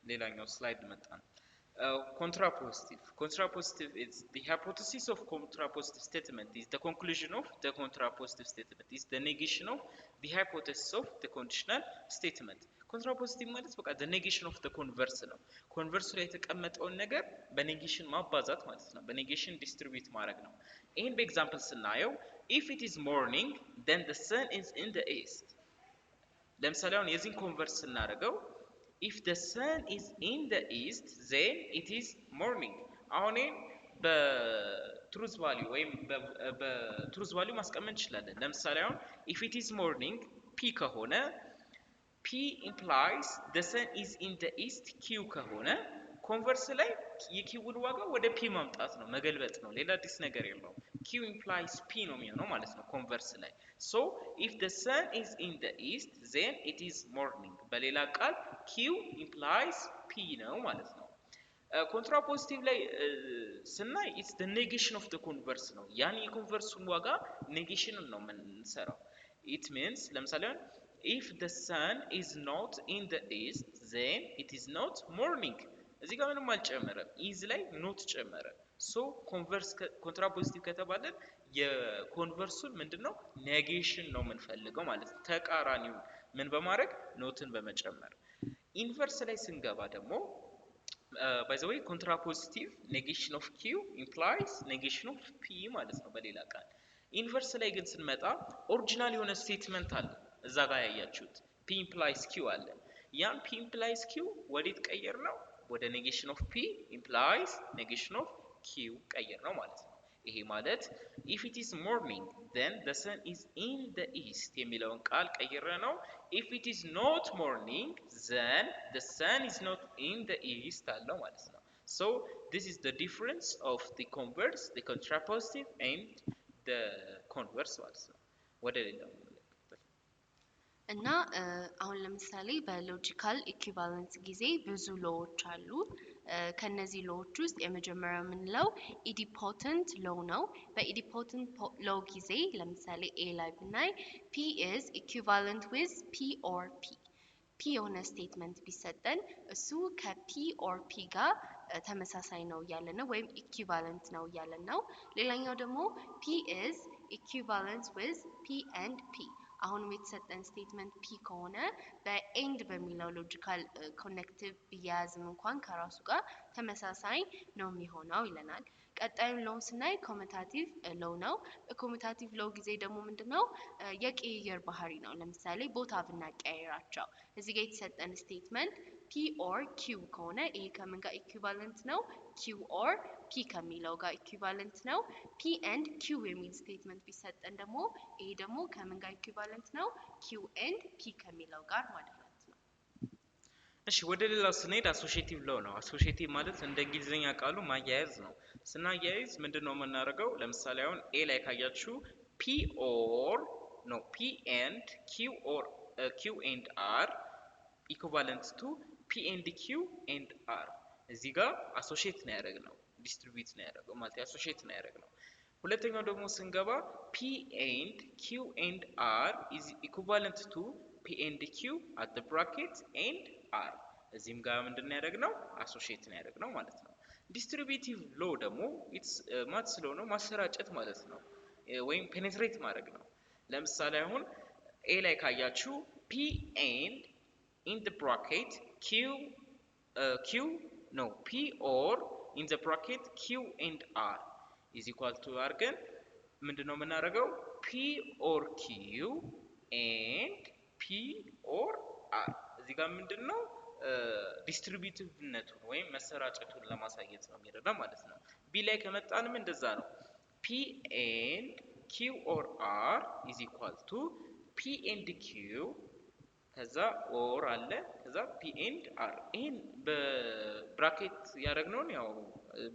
B: ሌላኛው ስላይድ መጣን። contrapositive is the hypothesis of contrapositive statement is the conclusion of the contrapositive statement is the negation of the hypothesis of the conditional statement. contrapositive ማለት በቃ the negation of the converse ነው። converse ላይ የተቀመጠውን ነገር በኔጌሽን ማባዛት ማለት ነው። በኔጌሽን ዲስትሪቢዩት ማድረግ ነው። ይሄን በኤግዛምፕል ስናየው if it is morning then the sun is in the east። ለምሳሌ አሁን የዚህን ኮንቨርስ ስናደርገው if the sun is in the east then it is morning። አሁን በትሩዝ ቫልዩ ወይም በትሩዝ ቫልዩ ማስቀመጥ እንችላለን። ለምሳሌ አሁን if it is morning p ከሆነ p implies the sun is in the east q ከሆነ ኮንቨርስ ላይ የኪውን ዋጋ ወደ ፒ ማምጣት ነው፣ መገልበጥ ነው። ሌላ አዲስ ነገር የለውም። q implies p ነው የሚሆነው ማለት ነው ኮንቨርስ ላይ። so if the sun is in the east then it is morning። በሌላ ቃል q implies p ነው ማለት ነው። ኮንትራፖዚቲቭ ላይ ስናይ it's the negation of the converse ነው። ያን የኮንቨርሱን ዋጋ ኔጌሽን ነው የምንሰራው። it means ለምሳሌ if the sun is not in the east then it is not morning። እዚህ ጋር ምንም አልጨመረም፣ ኢዝ ላይ ኖት ጨመረ። ሶ ኮንቨርስ ኮንትራፖዚቲቭ ከተባለ የኮንቨርሱን ምንድነው ኔጌሽን ነው የምንፈልገው ማለት ነው። ተቃራኒውን ምን በማድረግ ኖትን በመጨመር። ኢንቨርስ ላይ ስንገባ ደግሞ by the way contrapositive negation of q implies negation of p ማለት ነው በሌላ ቃል። ኢንቨርስ ላይ ግን ስንመጣ ኦሪጂናል የሆነ ስቴትመንት አለ እዛ ጋር ያያችሁት p implies q አለ። ያን p implies q ወዴት ቀየር ነው? ወደ negation of p implies negation of q ቀየር ነው ማለት ነው። ይሄ ማለት if it is morning then the sun is in the east የሚለውን ቃል ቀይረ ነው if it is not morning then the sun is not in the east አለው ማለት ነው። so this is the difference of the converse, the contrapositive and the converse ማለት ነው። ወደ ሌላው
A: እና አሁን ለምሳሌ በሎጂካል ኢኩቫለንስ ጊዜ ብዙ ሎዎች አሉ። ከነዚህ ሎዎች ውስጥ የመጀመሪያው የምንለው ኢዲፖተንት ሎ ነው። በኢዲፖተንት ሎ ጊዜ ለምሳሌ ኤ ላይ ብናይ ፒ ኢዝ ኢኩቫለንት ዊዝ ፒ ኦር ፒ። ፒ የሆነ ስቴትመንት ቢሰጠን እሱ ከፒ ኦር ፒ ጋር ተመሳሳይ ነው እያለን ነው ወይም ኢኩቫለንት ነው እያለን ነው። ሌላኛው ደግሞ ፒ ኢዝ ኢኩቫለንት ዊዝ ፒ ኤንድ ፒ። አሁንም የተሰጠን ስቴትመንት ፒ ከሆነ በኤንድ በሚለው ሎጂካል ኮኔክቲቭ ቢያያዝም እንኳን ከራሱ ጋር ተመሳሳይ ነው የሚሆነው ይለናል። ቀጣዩን ሎው ስናይ ኮሙታቲቭ ሎው ነው። ኮሙታቲቭ ሎው ጊዜ ደግሞ ምንድነው የቅይር ባህሪ ነው። ለምሳሌ ቦታ ብናቀያይራቸው እዚህ ጋር የተሰጠን ስቴትመንት ፒ ኦር ኪው ከሆነ ይሄ ከምን ጋር ኢኩቫለንት ነው? ኪው ኦር ፒ ከሚለው ጋር ኢኩቫለንት ነው። ፒ ኤንድ ኪው የሚል ስቴትመንት ቢሰጠን ደግሞ ይሄ ደግሞ ከምን ጋር ኢኩቫለንት ነው? ኪው ኤንድ ፒ ከሚለው ጋር ማለት ነው።
B: እሺ ወደ ሌላው ስንሄድ አሶሺዬቲቭ ሎው ነው። አሶሺዬቲቭ ማለት እንደ እንግሊዝኛ ቃሉ ማያያዝ ነው። ስናያይዝ ምንድነው የምናደርገው? ለምሳሌ አሁን ኤ ላይ ካያችሁ ፒ ኦር ኖ ፒ ኤንድ ኪው ኦር ኪው ኤንድ አር ኢኩቫለንት ቱ ፒ ኤንድ ኪው ኤንድ አር። እዚህ ጋር አሶሺዬት ነው ያደረግነው፣ ዲስትሪቢዩት ነው ያደረገው ማለት አሶሺዬት ነው ያደረግነው። ሁለተኛው ደግሞ ስንገባ ፒ ኤንድ ኪው ኤንድ አር ኢዝ ኢኩቫለንት ቱ ፒ ኤንድ ኪው አት ዘ ብራኬት ኤንድ አር። እዚህም ጋር ምንድነው ያደረግነው? አሶሺዬት ነው ያደረግነው ማለት ነው። ዲስትሪቢዩቲቭ ሎ ደግሞ ኢትስ ማትስ ሎ ነው፣ ማሰራጨት ማለት ነው። ወይም ፔኔትሬት ማድረግ ነው። ለምሳሌ አሁን ኤ ላይ ካያችሁ ፒ ኤንድ in the bracket q no p or in the bracket q and r is equal to አድርገን ምንድነው የምናደርገው p or q and p or r እዚህ ጋር ምንድነው ዲስትሪቢዩቲቭነቱን ወይም መሰራጨቱን ለማሳየት ነው የሚረዳ ማለት ነው። ቢ ላይ ከመጣንም እንደዛ ነው p and q or r is equal to p and q ከዛ ኦር አለ ከዛ ፒ ኤንድ አር ይሄን በብራኬት ያደረግነውን ያው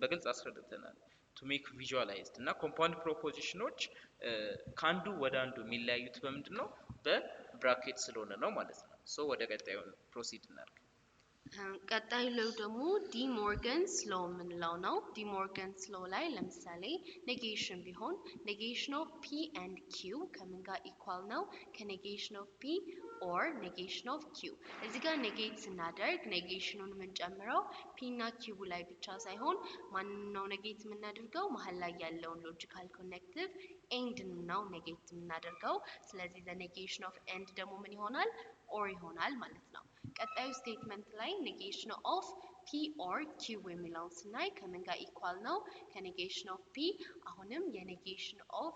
B: በግልጽ አስረድተናል to make visualized እና ኮምፓውንድ ፕሮፖዚሽኖች ካንዱ ወደ አንዱ የሚለያዩት በምንድነው በብራኬት ስለሆነ ነው ማለት ነው። ሶ ወደ ቀጣዩ ፕሮሲድ እናድርግ።
A: ቀጣይ ለው ደግሞ ዲ ሞርጋንስ ሎ የምንለው ነው። ዲ ሞርጋንስ ሎ ላይ ለምሳሌ ኔጌሽን ቢሆን ኔጌሽን ኦፍ ፒ ኤንድ ኪው ከምን ጋር ኢኳል ነው? ከኔጌሽን ኦፍ ፒ ኦር ኔጌሽን ኦፍ ኪው። እዚህ ጋር ኔጌት ስናደርግ ኔጌሽኑን የምንጨምረው ፒ እና ኪው ላይ ብቻ ሳይሆን ማንን ነው ኔጌት የምናደርገው? መሀል ላይ ያለውን ሎጂካል ኮኔክቲቭ ኤንድ ነው ኔጌት የምናደርገው። ስለዚህ ኔጌሽን ኦፍ ኤንድ ደግሞ ምን ይሆናል? ኦር ይሆናል ማለት ነው። ቀጣዩ ስቴትመንት ላይ ኔጌሽን ኦፍ ፒ ኦር ኪው የሚለውን ስናይ ከምን ጋር ኢኳል ነው? ከኔጌሽን ኦፍ ፒ አሁንም የኔጌሽን ኦፍ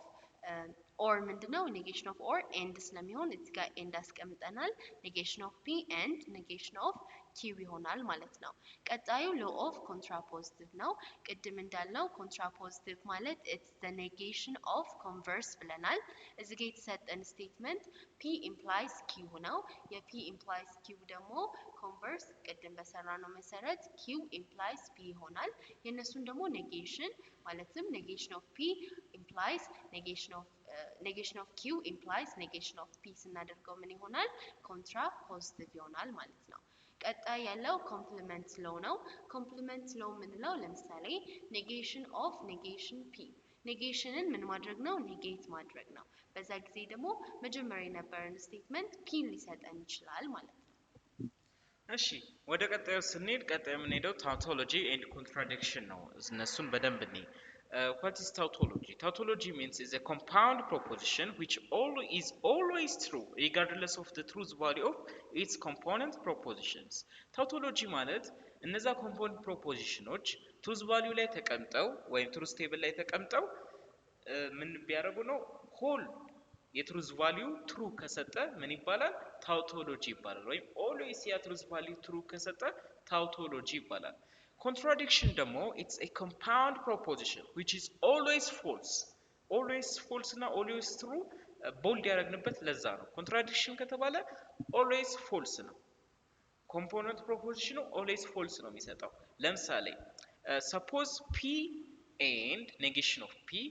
A: ኦር ምንድነው? ኔጌሽን ኦፍ ኦር ኤንድ ስለሚሆን እዚህ ጋር ኤንድ አስቀምጠናል። ኔጌሽን ኦፍ ፒ ኤንድ ኔጌሽን ኦፍ ኪው ይሆናል ማለት ነው። ቀጣዩ ሎ ኦፍ ኮንትራፖዚቲቭ ነው። ቅድም እንዳልነው ኮንትራፖዚቲቭ ማለት ኢትስ ዘ ኔጌሽን ኦፍ ኮንቨርስ ብለናል። እዚህ ጋር የተሰጠን ስቴትመንት ፒ ኢምፕላይስ ኪው ነው። የፒ ኢምፕላይስ ኪው ደግሞ ኮንቨርስ ቅድም በሰራነው መሰረት ኪው ኢምፕላይስ ፒ ይሆናል። የእነሱን ደግሞ ኔጌሽን ማለትም ኔጌሽን ኦፍ ፒ ኢምፕላይስ ኔጌሽን ኦፍ ኪው ኢምፕላይስ ኔጌሽን ኦፍ ፒ ስናደርገው ምን ይሆናል? ኮንትራፖዚቲቭ ይሆናል ማለት ነው። ቀጣይ ያለው ኮምፕሊመንት ሎው ነው። ኮምፕሊመንት ሎው የምንለው ለምሳሌ ኔጌሽን ኦፍ ኔጌሽን ፒ ኔጌሽንን ምን ማድረግ ነው? ኔጌት ማድረግ ነው። በዛ ጊዜ ደግሞ መጀመሪያ የነበረን ስቴትመንት ፒን ሊሰጠን ይችላል ማለት ነው።
B: እሺ ወደ ቀጣዩ ስንሄድ ቀጣዩ የምንሄደው ታውቶሎጂ ኤንድ ኮንትራዲክሽን ነው። እነሱን በደንብ እንይ። What is tautology? Tautology means is a compound proposition which is always true regardless of the truth value of its component propositions. Tautology ማለት እነዛ component propositionዎች truth value ላይ ተቀምጠው ወይም truth table ላይ ተቀምጠው ምን ቢያደርጉ ነው whole የትሩዝ ቫልዩ ትሩ ከሰጠ ምን ይባላል? ታውቶሎጂ ይባላል። ወይም always የትሩዝ ቫልዩ ትሩ ከሰጠ ታውቶሎጂ ይባላል። Contradiction ደግሞ it's a compound proposition which is always false እና always true ቦልድ ያደረግንበት ለዛ ነው። ኮንትራዲክሽን ከተባለ always false ነው። ኮምፖነንት ፕሮፖዚሽኑ always false ነው የሚሰጠው። ለምሳሌ suppose p and negation of p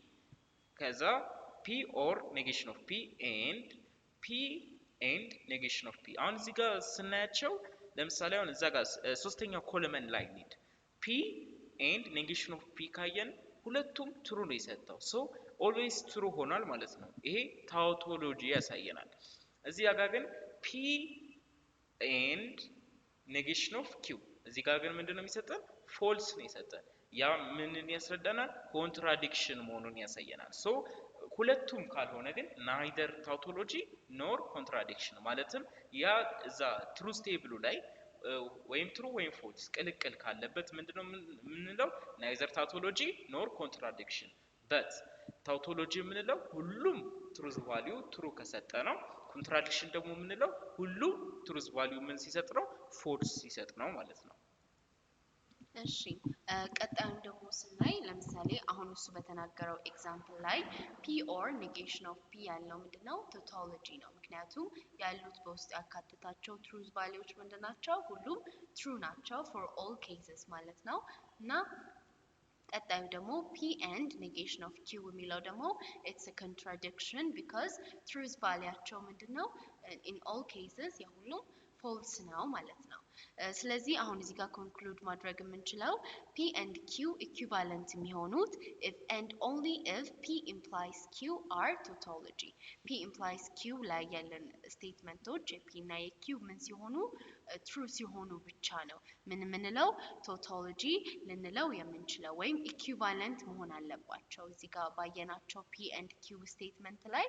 B: ከዛ p or negation of p and negation of p አሁን እዚህ ጋር ስናያቸው ለምሳሌ አሁን እዛ ጋር ሶስተኛው ኮለመን ላይ ኒድ p and negation of p ካየን ሁለቱም ትሩ ነው የሰጠው ሶ always ትሩ ሆኗል ማለት ነው። ይሄ ታውቶሎጂ ያሳየናል። እዚህ ጋር ግን p and negation of q እዚህ ጋር ግን ምንድነው የሚሰጠን? ፎልስ ነው የሰጠን። ያ ምንን ያስረዳናል? ኮንትራዲክሽን መሆኑን ያሳየናል። ሶ ሁለቱም ካልሆነ ግን ናይደር ታውቶሎጂ ኖር ኮንትራዲክሽን ማለትም ያ እዛ ትሩዝ ቴብሉ ላይ ወይም ትሩ ወይም ፎልስ ቅልቅል ካለበት ምንድነው የምንለው? ናይዘር ታውቶሎጂ ኖር ኮንትራዲክሽን በት ታውቶሎጂ የምንለው ሁሉም ትሩዝ ቫልዩ ትሩ ከሰጠ ነው። ኮንትራዲክሽን ደግሞ የምንለው ሁሉም ትሩዝ ቫልዩ ምን ሲሰጥ ነው? ፎልስ ሲሰጥ ነው ማለት ነው።
A: እሺ ቀጣዩን ደግሞ ስናይ ለምሳሌ አሁን እሱ በተናገረው ኤግዛምፕል ላይ ፒ ኦር ኔጌሽን ኦፍ ፒ ያለው ምንድነው? ታውቶሎጂ ነው። ምክንያቱም ያሉት በውስጥ ያካተታቸው ትሩዝ ቫልዩዎች ምንድናቸው? ሁሉም ትሩ ናቸው ፎር ኦል ኬዝስ ማለት ነው። እና ቀጣዩ ደግሞ ፒ ኤንድ ኔጌሽን ኦፍ ኪው የሚለው ደግሞ ኢትስ አ ኮንትራዲክሽን ቢካዝ ትሩዝ ቫልያቸው ምንድነው? ኢን ኦል ኬዝስ የሁሉም ፎልስ ነው ማለት ነው። ስለዚህ አሁን እዚህ ጋር ኮንክሉድ ማድረግ የምንችለው ፒ ኤንድ ኪው ኢኩቫለንት የሚሆኑት if and only if p implies q are tautology ፒ implies q ላይ ያለን ስቴትመንቶች የፒ እና የኪው ምን ሲሆኑ ትሩ ሲሆኑ ብቻ ነው ምን ምንለው ቶቶሎጂ ልንለው የምንችለው ወይም ኢኩቫለንት መሆን አለባቸው። እዚህ ጋር ባየናቸው ፒ ኤንድ ኪው ስቴትመንት ላይ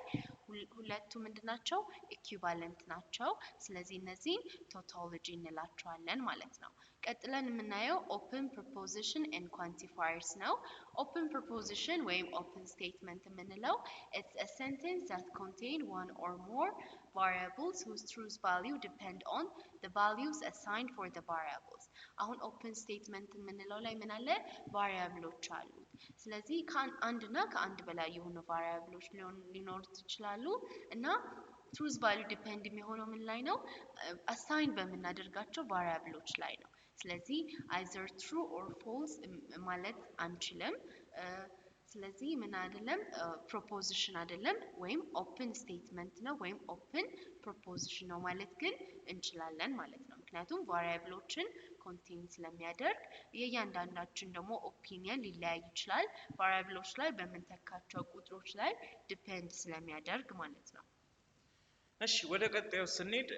A: ሁለቱ ምንድናቸው ኢኩቫለንት ናቸው። ስለዚህ እነዚህ ቶቶሎጂ እንላቸዋለን ማለት ነው። ቀጥለን የምናየው ኦፕን ፕሮፖዚሽን ኤንድ ኳንቲፋየርስ ነው። ኦፕን ፕሮፖዚሽን ወይም ኦፕን ስቴትመንት የምንለው it's a sentence that contain one or more variables whose truth value depend on the values assigned for the variables. አሁን ኦፕን ስቴትመንት የምንለው ላይ ምን አለ ቫሪያብሎች አሉ። ስለዚህ አንድና ከአንድ በላይ የሆኑ ቫሪያብሎች ሊኖሩት ይችላሉ እና ትሩዝ ቫልዩ ዲፔንድ የሚሆነው ምን ላይ ነው አሳይን በምናደርጋቸው ቫሪያብሎች ላይ ነው። ስለዚህ አይዘር ትሩ ኦር ፎልስ ማለት አንችልም። ስለዚህ ምን አይደለም ፕሮፖዚሽን አይደለም ወይም ኦፕን ስቴትመንት ነው ወይም ኦፕን ፕሮፖዚሽን ነው ማለት ግን እንችላለን ማለት ነው። ምክንያቱም ቫሪያብሎችን ኮንቴን ስለሚያደርግ የእያንዳንዳችን ደግሞ ኦፒኒየን ሊለያይ ይችላል ቫሪያብሎች ላይ በምንተካቸው ቁጥሮች ላይ ዲፔንድ ስለሚያደርግ ማለት ነው።
B: እሺ ወደ ቀጣዩ ስንሄድ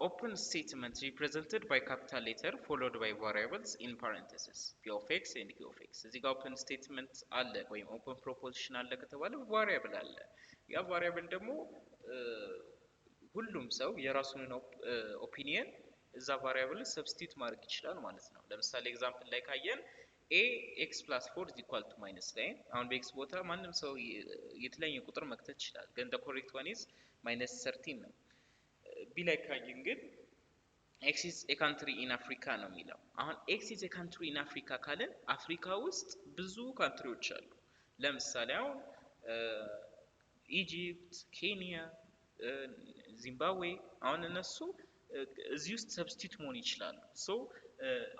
B: ኦፕን ስቴትመንት represented by capital letter followed by variables in parentheses p of x and q of x እዚህ ጋር ኦፕን ስቴትመንት አለ ወይም ኦፕን ፕሮፖዚሽን አለ ከተባለ ቫሪያብል አለ። ያ ቫሪያብል ደግሞ ሁሉም ሰው የራሱን ኦፒኒየን እዛ ቫሪያብል ሰብስቲት ማድረግ ይችላል ማለት ነው። ለምሳሌ ኤግዛምፕል ላይ ካየን a x plus 4 is equal to minus 9 አሁን በx ቦታ ማንም ሰው የተለያየ ቁጥር መክተት ይችላል ግን the correct one is minus 13 ነው። ቢ ላይ ካየን ግን x is a country in Africa ነው የሚለው። አሁን x is a country in Africa ካለን አፍሪካ ውስጥ ብዙ ካንትሪዎች አሉ። ለምሳሌ አሁን ኢጂፕት፣ ኬንያ፣ ዚምባብዌ አሁን እነሱ እዚህ ውስጥ ሰብስቲት መሆን ይችላሉ። ሶ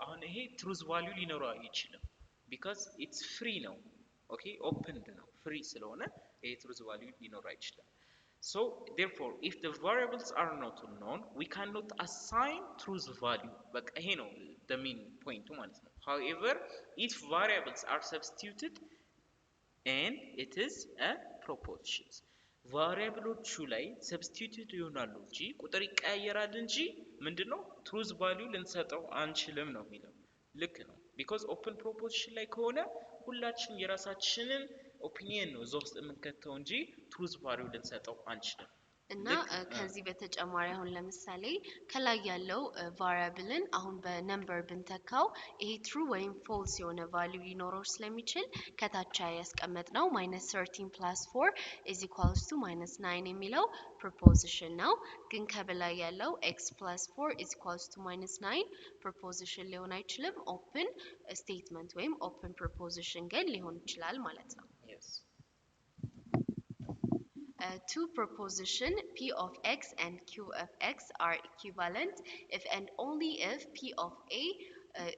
B: አሁን ይሄ ትሩዝ ቫልዩ ሊኖረው አይችልም because it's free ነው። ኦኬ ኦፕንድ ነው ፍሪ ስለሆነ ይሄ ትሩዝ ቫልዩ ሊኖረው አይችልም። So therefore if the variables are not known we cannot assign truth value በቃ ይሄ ነው the main point ማለት ነው። However if variables are substituted and it is a proposition ቫሪያብሎቹ ላይ ሰብስቲቲዩት ይሆናሉ እንጂ ቁጥር ይቀያየራል እንጂ ምንድነው ትሩዝ ቫልዩ ልንሰጠው አንችልም ነው የሚለው። ልክ ነው because open proposition ላይ ከሆነ ሁላችን የራሳችንን ኦፒኒየን ነው እዛው ውስጥ የምንከተው እንጂ ትሩዝ ቫልዩ ልንሰጠው አንችልም።
A: እና ከዚህ በተጨማሪ አሁን ለምሳሌ ከላይ ያለው ቫሪያብልን አሁን በነምበር ብንተካው ይሄ ትሩ ወይም ፎልስ የሆነ ቫልዩ ሊኖረው ስለሚችል ከታች ያስቀመጥነው -13 + 4 = -9 የሚለው ፕሮፖዚሽን ነው። ግን ከበላይ ያለው x + 4 = -9 ፕሮፖዚሽን ሊሆን አይችልም ኦፕን ስቴትመንት ወይም ኦፕን ፕሮፖዚሽን ግን ሊሆን ይችላል ማለት ነው። Two proposition p of x and q of x are equivalent if and only if p of a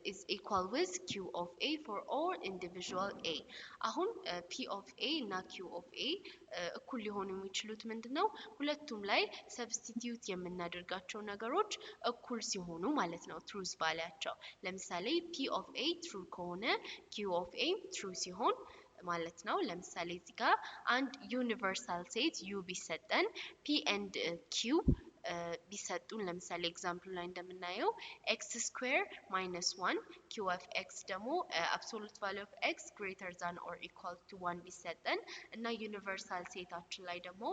A: is equal with q of a for all individual a አሁን p of a እና q of a እኩል ሊሆኑ የሚችሉት ምንድነው ሁለቱም ላይ ሰብስቲቲዩት የምናደርጋቸው ነገሮች እኩል ሲሆኑ ማለት ነው ትሩዝ ቫልያቸው። ለምሳሌ p of a true ከሆነ q of a true ሲሆን ማለት ነው። ለምሳሌ እዚህ ጋር አንድ ዩኒቨርሳል ሴት u ቢሰጠን p and q ቢሰጡን ለምሳሌ ኤግዛምፕል ላይ እንደምናየው x² - 1 q of x ደግሞ absolute value of x greater than or equal to 1 ቢሰጠን እና ዩኒቨርሳል ሴታችን ላይ ደግሞ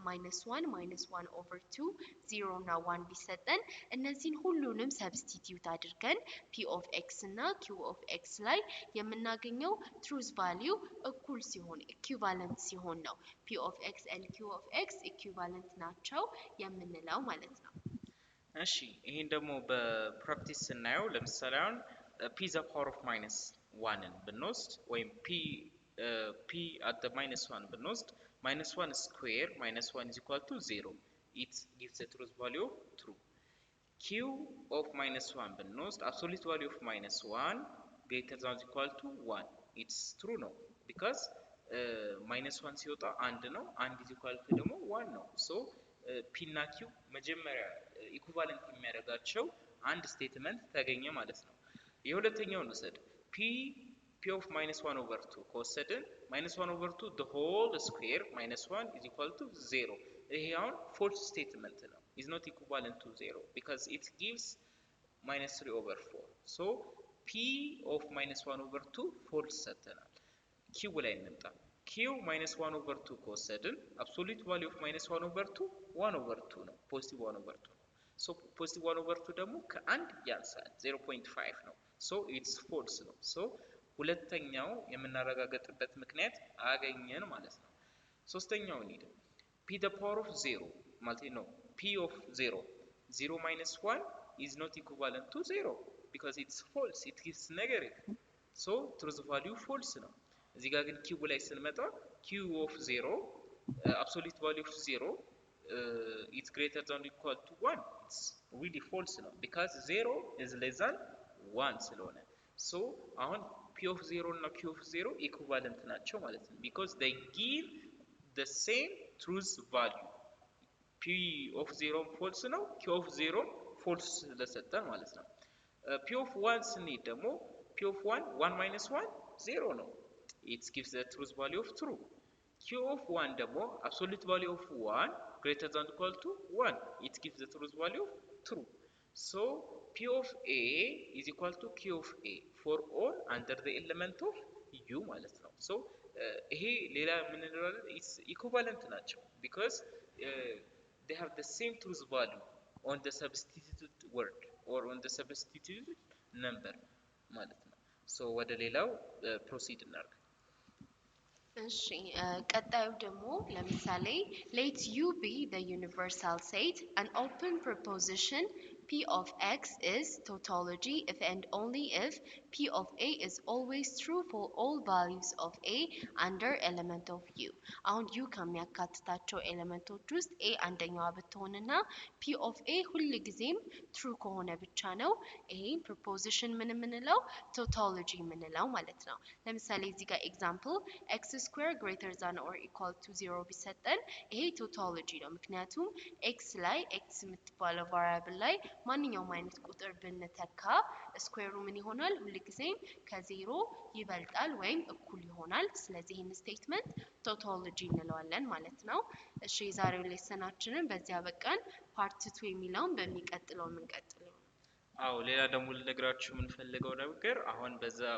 A: -1 -1/2 0 እና 1 ቢሰጠን እነዚህን ሁሉንም ሰብስቲቲዩት አድርገን p of x እና q of x ላይ የምናገኘው ትሩዝ ቫልዩ እኩል ሲሆን ኢኩቫለንት ሲሆን ነው p of x and q of x ኢኩቫለንት ናቸው የምንለው ማለት ነው።
B: እሺ ይሄን ደግሞ በፕራክቲስ ስናየው ለምሳሌ አሁን p the power of -1 ብንወስድ ወይም p at the -1 ብንወስድ -1 square -1 is equal to 0 it gives the truth value of true. q of -1 ብንወስድ absolute value of -1 greater than or equal to 1 it's true ነው because -1 ሲወጣ 1 ነው 1 is equal to ደግሞ 1 ነው so p እና q መጀመሪያ ኢኩቫለንት የሚያደርጋቸው አንድ ስቴትመንት ተገኘ ማለት ነው። የሁለተኛውን ወሰድ p of -1/2 ከወሰድን -1/2 the whole square -1 is equal to 0 ይሄ አሁን ፎልስ ስቴትመንት ነው is not equivalent to 0 because it gives minus 3 over 4. So p of minus 1 over 2 false ሰጥተናል። q ላይ እንምጣ። q minus 1 over 2 ከወሰድን absolute value of minus 1 over 2 1 over 2 ነው። positive 1 over 2 ነው። so positive 1 over 2 ደግሞ ከአንድ ያንሳል 0.5 ነው። so it's false ነው። so ሁለተኛው የምናረጋግጥበት ምክንያት አገኘን ማለት ነው። ሶስተኛው እንሂድ። p the power of 0 ማለት ነው p of 0 0 minus 1 is not equivalent to 0 because it's false, it gives negative. so truth value false ነው። እዚህ ጋር ግን q ላይ ስንመጣ q of 0 absolute value of 0 it's greater than or equal to 1. it's really false ነው because 0 is less than 1 ስለሆነ so አሁን p of 0 እና q of 0 equivalent ናቸው ማለት ነው because they give the same truth value. p of 0 false ነው q of 0 false ስለሰጠን ማለት ነው። p of 1 ስንሄድ ደግሞ p of 1 1 minus 1 0 ነው it gives the truth value of true. q of 1 ደግሞ absolute value of 1 greater than or equal to 1 it gives the truth value of true. so p of a is equal to q of a for all under the element of u ማለት ነው። so ይሄ ሌላ ምን እንላለን it's equivalent ናቸው because they have the same truth value on the substituted word or on the substituted number ማለት ነው። so ወደ ሌላው proceed እናድርግ።
A: እሺ ቀጣዩ ደግሞ ለምሳሌ let u be the universal set an open proposition p of x is tautology if and only if p of a is always true for all values of a under element of u አሁን u ከሚያካትታቸው ኤሌመንቶች ውስጥ a አንደኛዋ ብትሆንና p of a ሁሉ ጊዜም true ከሆነ ብቻ ነው ይሄ proposition ምን የምንለው tautology የምንለው ማለት ነው። ለምሳሌ እዚህ ጋር ኤግዛምፕል x square greater than or equal to 0 ቢሰጠን ይሄ tautology ነው። ምክንያቱም x ላይ x የምትባለው variable ላይ ማንኛውም አይነት ቁጥር ብንተካ ስኩዌሩ ምን ይሆናል ሁልጊዜም ከዜሮ ይበልጣል ወይም እኩል ይሆናል። ስለዚህ ይህን ስቴትመንት tautology እንለዋለን ማለት ነው። እሺ የዛሬው ሌሰናችንን በዚያ በቃን። ፓርት 2 የሚለውን በሚቀጥለው እንቀጥለው።
B: አዎ ሌላ ደግሞ ልነግራችሁ የምንፈልገው ነገር አሁን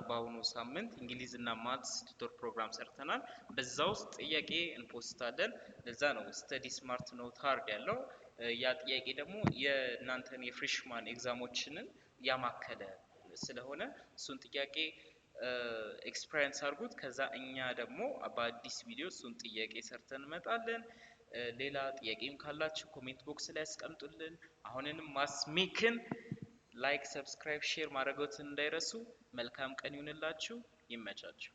B: በአሁኑ ሳምንት እንግሊዝና ማትስ ቱቶር ፕሮግራም ሰርተናል። በዛ ውስጥ ጥያቄ እንፖስታለን። ለዛ ነው ስተዲ ስማርት ኖት ሃርድ ያለው። ያ ጥያቄ ደግሞ የእናንተን የፍሬሽማን ኤግዛሞችንን ያማከለ ስለሆነ እሱን ጥያቄ ኤክስፒሪየንስ አድርጉት። ከዛ እኛ ደግሞ በአዲስ ቪዲዮ እሱን ጥያቄ ሰርተን እንመጣለን። ሌላ ጥያቄም ካላችሁ ኮሜንት ቦክስ ላይ አስቀምጡልን። አሁንንም ማስሜክን ላይክ ሰብስክራይብ ሼር ማድረጎትን እንዳይረሱ። መልካም ቀን ይሁንላችሁ። ይመቻችሁ።